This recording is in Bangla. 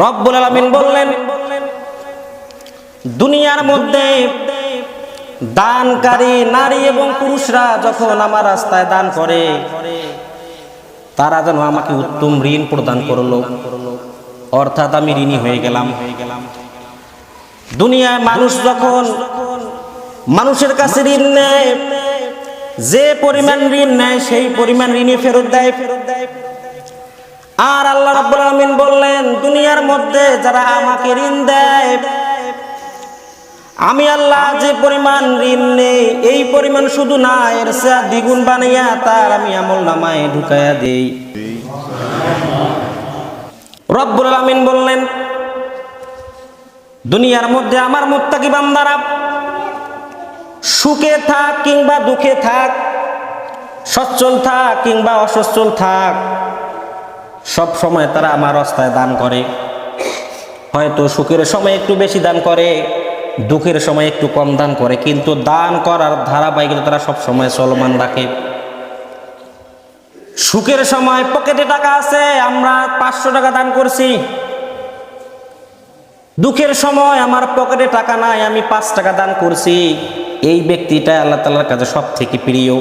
রব্বুল আলামিন বললেন, দুনিয়ার মধ্যে দানকারী নারী এবং পুরুষরা যখন আমার রাস্তায় দান করে, তারা যেন আমাকে উত্তম ঋণ প্রদান করলো, অর্থাৎ আমি ঋণী হয়ে গেলাম। দুনিয়ায় মানুষ যখন মানুষের কাছে ঋণ নেয়, যে পরিমাণ ঋণ নেয় সেই পরিমাণ ঋণই ফেরত দেয়। আর আল্লাহ রাব্বুল আলামিন বললেন, দুনিয়ার মধ্যে যারা আমাকে ঋণ দেয়, আমি আল্লাহ যে পরিমাণ ঋণ নেই এই পরিমাণ শুধু না, এর চেয়ে দ্বিগুণ বানাইয়া তার আমি আমলনামায় ঢুকাইয়া দেই। রব্বুল আলামিন বললেন, দুনিয়ার মধ্যে আমার মুত্তাকি বান্দারা সুখে থাক কিংবা দুঃখে থাক, সচ্ছল থাক কিংবা অসচ্ছল থাক, সব সময় তারা আমার রাস্তায় দান করে। হয়তো সুখের সময় একটু বেশি দান করে, দুঃখের সময় একটু কম দান করে, কিন্তু দান করার ধারাবাহিকতা তারা সব সময় চলমান রাখে। সুখের সময় পকেটে টাকা আছে, আমরা 500 টাকা দান করছি। দুঃখের সময় আমার পকেটে টাকা নাই, আমি 5 টাকা দান করছি। এই ব্যক্তিটা আল্লাহ তাআলার কাছে সব থেকে প্রিয়।